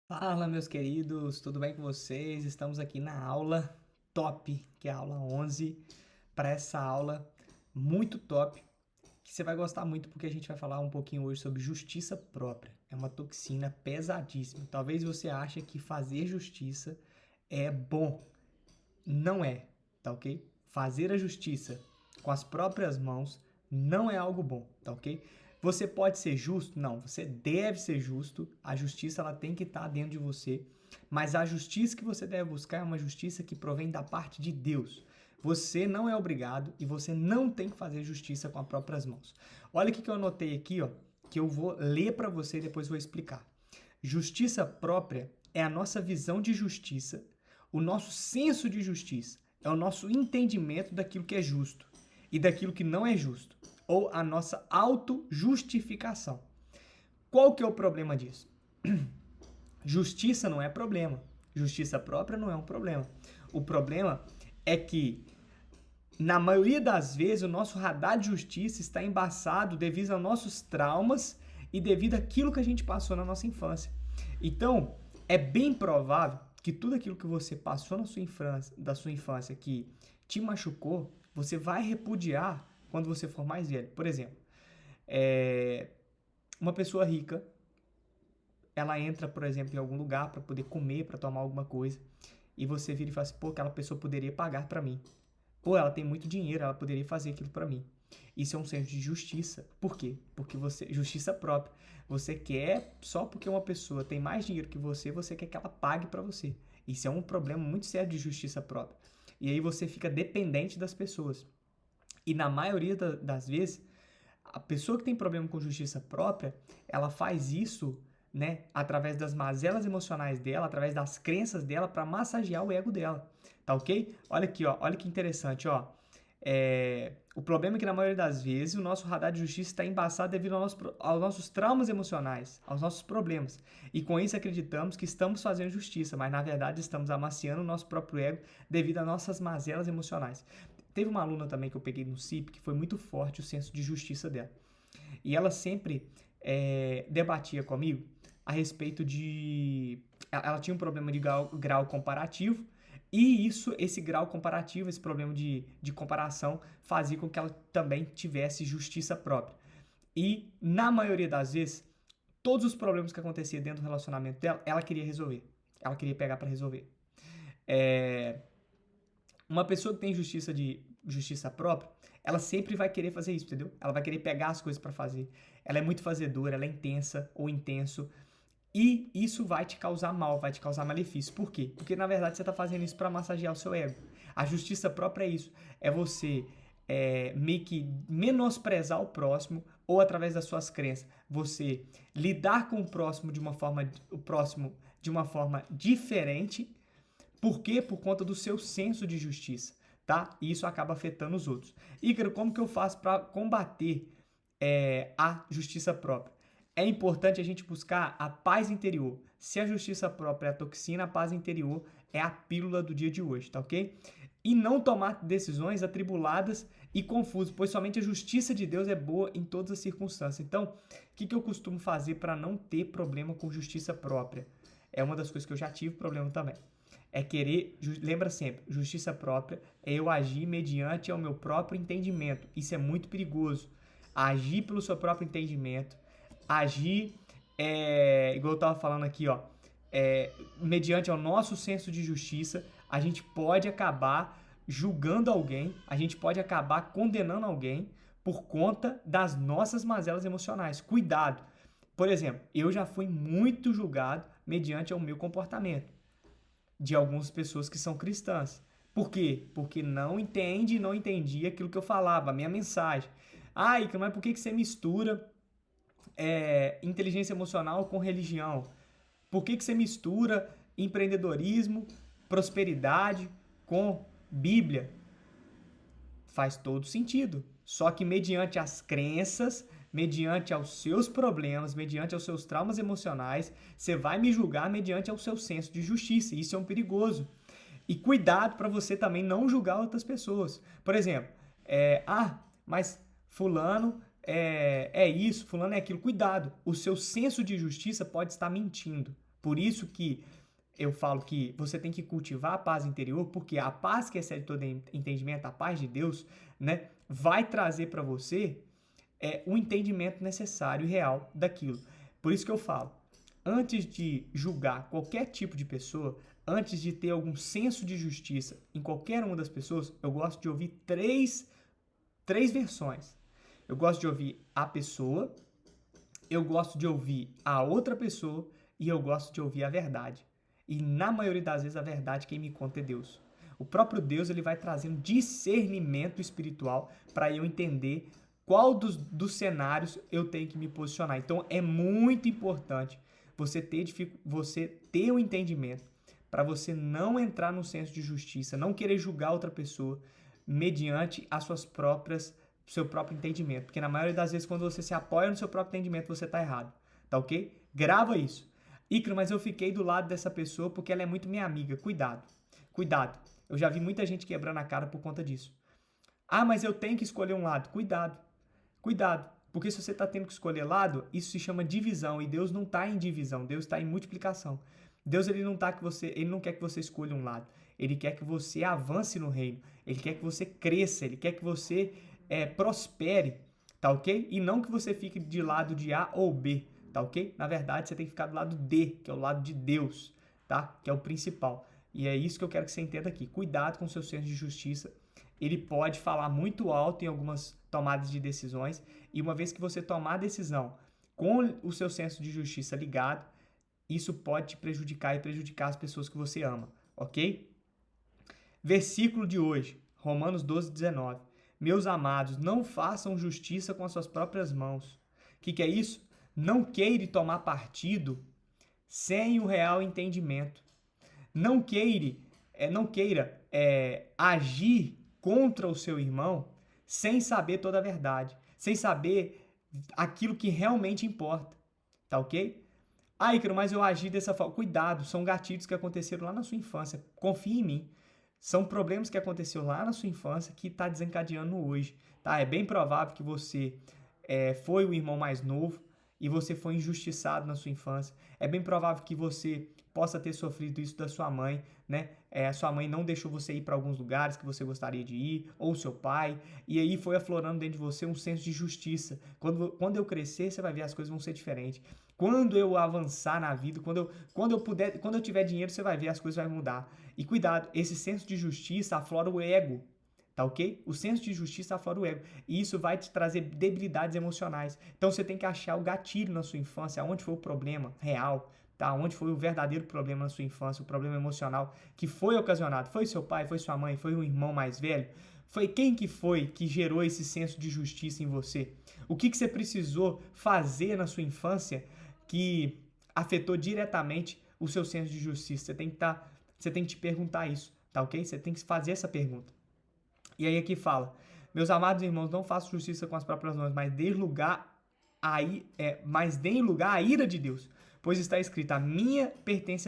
Fala, meus queridos, tudo bem com vocês? Estamos aqui na aula top, que é a aula 11, para essa aula muito top, que você vai gostar muito porque a gente vai falar um pouquinho hoje sobre justiça própria. É uma toxina pesadíssima. Talvez você ache que fazer justiça é bom. Não é, tá ok? Fazer a justiça com as próprias mãos não é algo bom, tá ok? Você pode ser justo? Não, você deve ser justo. A justiça ela tem que estar dentro de você, mas a justiça que você deve buscar é uma justiça que provém da parte de Deus. Você não é obrigado e você não tem que fazer justiça com as próprias mãos. Olha o que eu anotei aqui, ó, que eu vou ler para você e depois vou explicar. Justiça própria é a nossa visão de justiça, o nosso senso de justiça, é o nosso entendimento daquilo que é justo e daquilo que não é justo, ou a nossa autojustificação. Qual que é o problema disso? Justiça não é problema. Justiça própria não é um problema. O problema é que, na maioria das vezes, o nosso radar de justiça está embaçado devido aos nossos traumas e devido àquilo que a gente passou na nossa infância. Então, é bem provável que tudo aquilo que você passou na sua infância que te machucou, você vai repudiar quando você for mais velho. Por exemplo, uma pessoa rica, ela entra, por exemplo, em algum lugar para poder comer, para tomar alguma coisa, e você vira e fala assim, pô, aquela pessoa poderia pagar para mim. Ou ela tem muito dinheiro, ela poderia fazer aquilo para mim. Isso é um senso de justiça. Por quê? Porque você, justiça própria. Você quer, só porque uma pessoa tem mais dinheiro que você quer que ela pague para você. Isso é um problema muito sério de justiça própria. E aí você fica dependente das pessoas. E na maioria das vezes, a pessoa que tem problema com justiça própria, ela faz isso, né, através das mazelas emocionais dela, através das crenças dela, para massagear o ego dela, tá ok? Olha aqui, ó, olha que interessante, ó. O problema é que na maioria das vezes o nosso radar de justiça está embaçado devido aos nossos traumas emocionais, aos nossos problemas. E com isso acreditamos que estamos fazendo justiça, mas na verdade estamos amaciando o nosso próprio ego devido às nossas mazelas emocionais. Teve uma aluna também que eu peguei no CIP que foi muito forte o senso de justiça dela. E ela sempre debatia comigo a respeito de. Ela tinha um problema de grau comparativo, e esse grau comparativo, esse problema de comparação, fazia com que ela também tivesse justiça própria. E, na maioria das vezes, todos os problemas que aconteciam dentro do relacionamento dela, ela queria resolver. Ela queria pegar para resolver. É, uma pessoa que tem justiça própria, ela sempre vai querer fazer isso, entendeu? Ela vai querer pegar as coisas para fazer. Ela é muito fazedora, ela é intensa ou intenso. E isso vai te causar mal, vai te causar malefício. Por quê? Porque na verdade você está fazendo isso para massagear o seu ego. A justiça própria é isso. É você meio que menosprezar o próximo ou através das suas crenças. Você lidar com o próximo de uma forma diferente. Por quê? Por conta do seu senso de justiça, tá? E isso acaba afetando os outros. Ícaro, como que eu faço para combater a justiça própria? É importante a gente buscar a paz interior. Se a justiça própria é a toxina, a paz interior é a pílula do dia de hoje, tá ok? E não tomar decisões atribuladas e confusas, pois somente a justiça de Deus é boa em todas as circunstâncias. Então, o que eu costumo fazer para não ter problema com justiça própria? É uma das coisas que eu já tive problema também. É querer, lembra sempre, justiça própria é eu agir mediante ao meu próprio entendimento. Isso é muito perigoso. Agir pelo seu próprio entendimento, agir, igual eu estava falando aqui, ó, mediante ao nosso senso de justiça, a gente pode acabar julgando alguém, a gente pode acabar condenando alguém por conta das nossas mazelas emocionais. Cuidado! Por exemplo, eu já fui muito julgado mediante ao meu comportamento de algumas pessoas que são cristãs. Por quê? Porque não entende e não entendia aquilo que eu falava, a minha mensagem. Ah, Ica, mas por que você mistura inteligência emocional com religião? Por que você mistura empreendedorismo, prosperidade com Bíblia? Faz todo sentido. Só que mediante as crenças, mediante aos seus problemas, mediante aos seus traumas emocionais, você vai me julgar mediante ao seu senso de justiça. Isso é um perigoso. E cuidado para você também não julgar outras pessoas. Por exemplo, mas fulano é isso, fulano é aquilo. Cuidado, o seu senso de justiça pode estar mentindo. Por isso que eu falo que você tem que cultivar a paz interior, porque a paz que excede todo entendimento, a paz de Deus, né, vai trazer para você o entendimento necessário e real daquilo. Por isso que eu falo, antes de julgar qualquer tipo de pessoa, antes de ter algum senso de justiça em qualquer uma das pessoas, eu gosto de ouvir três versões. Eu gosto de ouvir a pessoa, eu gosto de ouvir a outra pessoa e eu gosto de ouvir a verdade. E na maioria das vezes a verdade quem me conta é Deus. O próprio Deus ele vai trazendo discernimento espiritual para eu entender qual dos cenários eu tenho que me posicionar. Então é muito importante você ter o entendimento para você não entrar no senso de justiça, não querer julgar outra pessoa mediante as seu próprio entendimento. Porque na maioria das vezes quando você se apoia no seu próprio entendimento, você está errado. Tá ok? Grava isso. Icaro, mas eu fiquei do lado dessa pessoa porque ela é muito minha amiga. Cuidado. Cuidado. Eu já vi muita gente quebrando a cara por conta disso. Ah, mas eu tenho que escolher um lado. Cuidado. Cuidado. Porque se você está tendo que escolher lado, isso se chama divisão. E Deus não está em divisão. Deus está em multiplicação. Deus ele não quer que você escolha um lado. Ele quer que você avance no reino. Ele quer que você cresça. Ele quer que você prospere. Tá ok? E não que você fique de lado de A ou B. Tá ok? Na verdade, você tem que ficar do lado D, que é o lado de Deus, tá? Que é o principal. E é isso que eu quero que você entenda aqui. Cuidado com o seu senso de justiça. Ele pode falar muito alto em algumas tomadas de decisões. E uma vez que você tomar a decisão com o seu senso de justiça ligado, isso pode te prejudicar e prejudicar as pessoas que você ama, ok? Versículo de hoje, Romanos 12, 19. Meus amados, não façam justiça com as suas próprias mãos. O que é isso? Não queira tomar partido sem o real entendimento. Não queira agir contra o seu irmão sem saber toda a verdade, sem saber aquilo que realmente importa, tá ok? Ah, Icaro, mas eu agi dessa forma. Cuidado, são gatilhos que aconteceram lá na sua infância. Confie em mim. São problemas que aconteceram lá na sua infância que está desencadeando hoje, tá? É bem provável que você foi o irmão mais novo e você foi injustiçado na sua infância. É bem provável que você possa ter sofrido isso da sua mãe, né? A sua mãe não deixou você ir para alguns lugares que você gostaria de ir, ou seu pai, e aí foi aflorando dentro de você um senso de justiça. Quando eu crescer, você vai ver as coisas vão ser diferentes. Quando eu avançar na vida, quando eu tiver dinheiro, você vai ver as coisas vão mudar. E cuidado, esse senso de justiça aflora o ego. Tá ok? O senso de justiça aflora o ego. E isso vai te trazer debilidades emocionais. Então você tem que achar o gatilho na sua infância, onde foi o problema real, tá? Onde foi o verdadeiro problema na sua infância, o problema emocional que foi ocasionado. Foi seu pai, foi sua mãe, foi um irmão mais velho? Foi quem que foi que gerou esse senso de justiça em você? O que você precisou fazer na sua infância que afetou diretamente o seu senso de justiça? Você tem que te perguntar isso, tá ok? Você tem que fazer essa pergunta. E aí aqui fala, meus amados irmãos, não façam justiça com as próprias mãos, mas deem lugar à ira de Deus. Pois está escrito, a mim pertence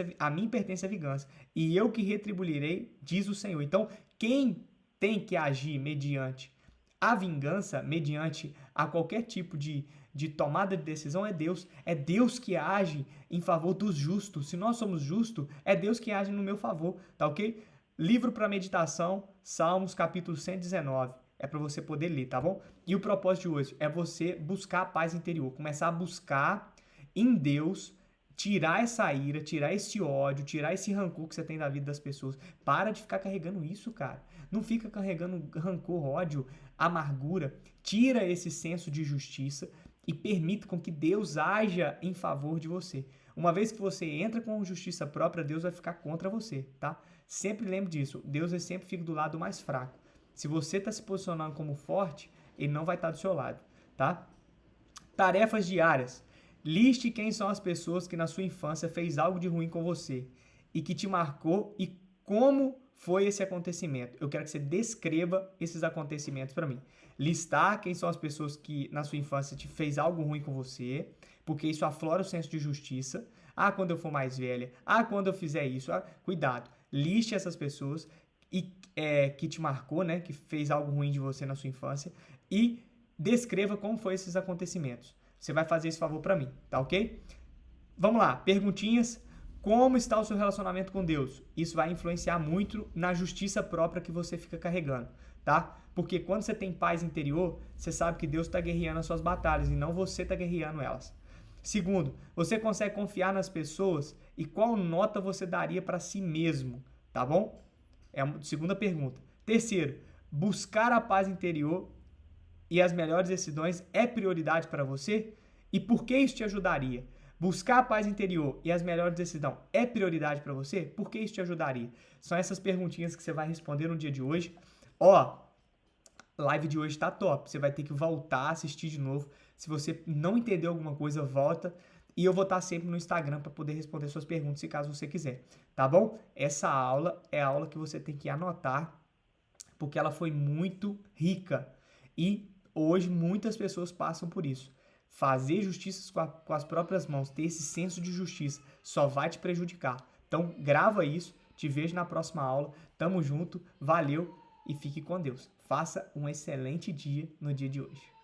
a vingança, e eu que retribuirei, diz o Senhor. Então, quem tem que agir mediante a vingança, mediante a qualquer tipo de tomada de decisão é Deus. É Deus que age em favor dos justos. Se nós somos justos, é Deus que age no meu favor, tá ok? Livro para meditação, Salmos, capítulo 119. É para você poder ler, tá bom? E o propósito de hoje é você buscar a paz interior. Começar a buscar em Deus, tirar essa ira, tirar esse ódio, tirar esse rancor que você tem da vida das pessoas. Para de ficar carregando isso, cara. Não fica carregando rancor, ódio, amargura. Tira esse senso de justiça e permita com que Deus haja em favor de você. Uma vez que você entra com justiça própria, Deus vai ficar contra você, tá? Sempre lembre disso, Deus sempre fica do lado mais fraco. Se você está se posicionando como forte, Ele não vai estar do seu lado, tá? Tarefas diárias. Liste quem são as pessoas que na sua infância fez algo de ruim com você e que te marcou e como foi esse acontecimento. Eu quero que você descreva esses acontecimentos para mim. Listar quem são as pessoas que na sua infância te fez algo ruim com você, porque isso aflora o senso de justiça. Ah, quando eu for mais velha. Ah, quando eu fizer isso. Ah, cuidado. Liste essas pessoas que te marcou, né? Que fez algo ruim de você na sua infância e descreva como foi esses acontecimentos. Você vai fazer esse favor para mim, tá ok? Vamos lá, perguntinhas. Como está o seu relacionamento com Deus? Isso vai influenciar muito na justiça própria que você fica carregando, tá? Porque quando você tem paz interior, você sabe que Deus está guerreando as suas batalhas e não você está guerreando elas. Segundo, você consegue confiar nas pessoas e qual nota você daria para si mesmo, tá bom? É a segunda pergunta. Terceiro, buscar a paz interior e as melhores decisões é prioridade para você? E por que isso te ajudaria? Buscar a paz interior e as melhores decisões é prioridade para você? Por que isso te ajudaria? São essas perguntinhas que você vai responder no dia de hoje. Ó, live de hoje tá top. Você vai ter que voltar a assistir de novo. Se você não entendeu alguma coisa, volta. E eu vou estar sempre no Instagram para poder responder suas perguntas, se caso você quiser. Tá bom? Essa aula é a aula que você tem que anotar, porque ela foi muito rica. E hoje muitas pessoas passam por isso. Fazer justiça com as próprias mãos, ter esse senso de justiça, só vai te prejudicar. Então, grava isso. Te vejo na próxima aula. Tamo junto. Valeu e fique com Deus. Faça um excelente dia no dia de hoje.